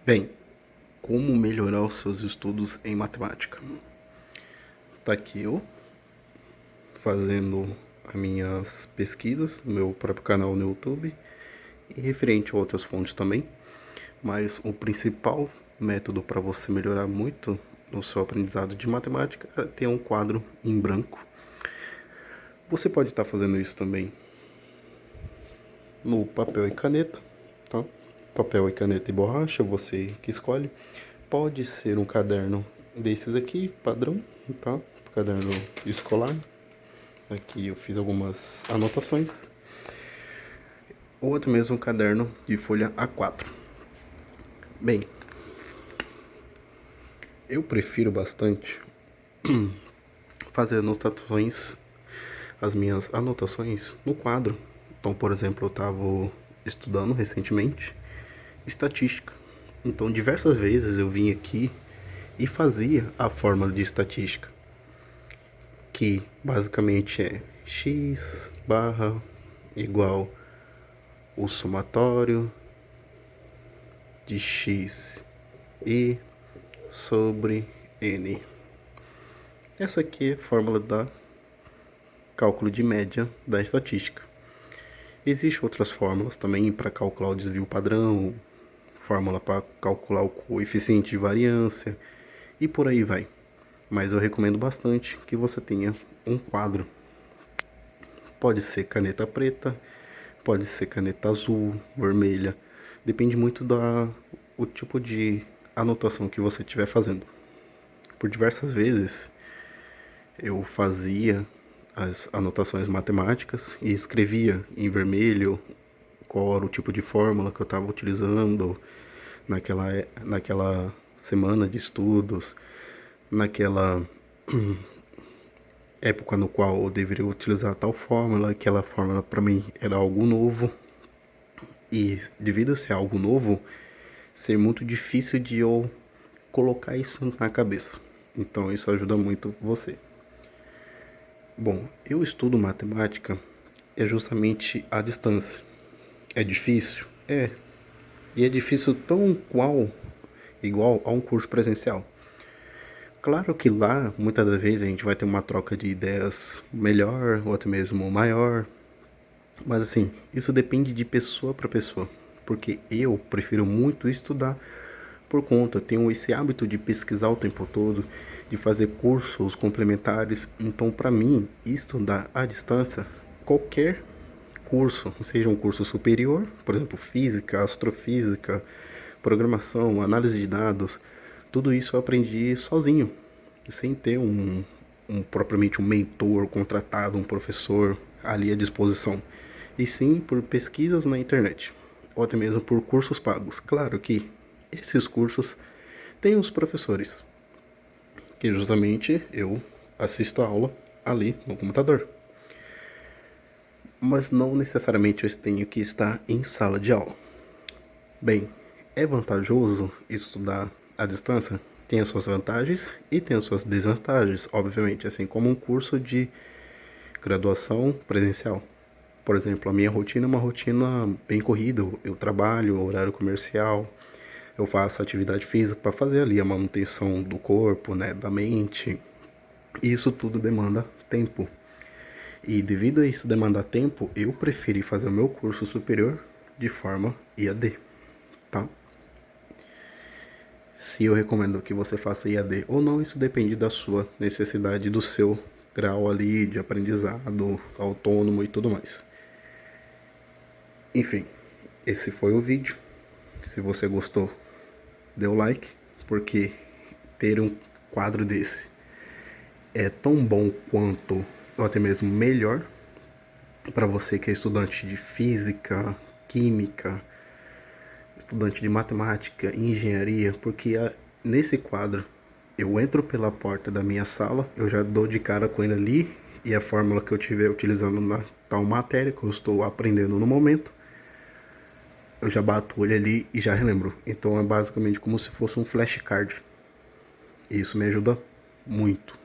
Bem, como melhorar os seus estudos em matemática? Tá aqui eu fazendo as minhas pesquisas no meu próprio canal no YouTube e referente a outras fontes também, mas o principal método para você melhorar muito no seu aprendizado de matemática é ter um quadro em branco. Você pode estar fazendo isso também no papel e caneta, tá? Papel e caneta e borracha, você que escolhe. Pode ser um caderno desses aqui, padrão, tá? Caderno escolar. Aqui eu fiz algumas anotações. Ou até mesmo um caderno de folha A4. Bem, eu prefiro bastante fazer anotações, as minhas anotações no quadro. Então, por exemplo, eu estava estudando recentemente estatística. Então, diversas vezes eu vim aqui e fazia a fórmula de estatística, que basicamente é x barra igual o somatório de x e sobre n. Essa aqui é a fórmula da cálculo de média da estatística. Existem outras fórmulas também para calcular o desvio padrão, fórmula para calcular o coeficiente de variância e por aí vai. Mas eu recomendo bastante que você tenha um quadro. Pode ser caneta preta, pode ser caneta azul, vermelha. Depende muito do tipo de anotação que você estiver fazendo. Por diversas vezes eu fazia as anotações matemáticas e escrevia em vermelho qual era o tipo de fórmula que eu estava utilizando naquela semana de estudos, naquela época no qual eu deveria utilizar tal fórmula. Aquela fórmula para mim era algo novo e, devido a ser algo novo, ser muito difícil de eu colocar isso na cabeça. Então isso ajuda muito você. Bom, eu estudo matemática justamente à distância. É difícil? É. E é difícil tão igual a um curso presencial. Claro que lá, muitas das vezes, a gente vai ter uma troca de ideias melhor, ou até mesmo maior. Mas assim, isso depende de pessoa para pessoa. Porque eu prefiro muito estudar por conta, tenho esse hábito de pesquisar o tempo todo, de fazer cursos complementares. Então, para mim, estudar à distância, qualquer curso, seja um curso superior, por exemplo, física, astrofísica, programação, análise de dados, tudo isso eu aprendi sozinho, sem ter propriamente um mentor contratado, um professor ali à disposição, e sim por pesquisas na internet, ou até mesmo por cursos pagos. Claro que esses cursos têm os professores, que justamente eu assisto a aula ali no computador. Mas não necessariamente eu tenho que estar em sala de aula. Bem, é vantajoso estudar à distância? Tem as suas vantagens e tem as suas desvantagens, obviamente, assim como um curso de graduação presencial. Por exemplo, a minha rotina é uma rotina bem corrida. Eu trabalho, horário comercial, eu faço atividade física para fazer ali a manutenção do corpo, né, da mente. E isso tudo demanda tempo. E devido a isso demandar tempo, eu preferi fazer o meu curso superior de forma EAD, tá? Se eu recomendo que você faça EAD ou não, isso depende da sua necessidade, do seu grau ali de aprendizado, autônomo e tudo mais. Enfim, esse foi o vídeo. Se você gostou, dê o like, porque ter um quadro desse é tão bom quanto, ou até mesmo melhor, para você que é estudante de física, química, estudante de matemática, engenharia, porque nesse quadro eu entro pela porta da minha sala, eu já dou de cara com ele ali, e a fórmula que eu estiver utilizando na tal matéria que eu estou aprendendo no momento, eu já bato o olho ali e já relembro. Então é basicamente como se fosse um flashcard. E isso me ajuda muito.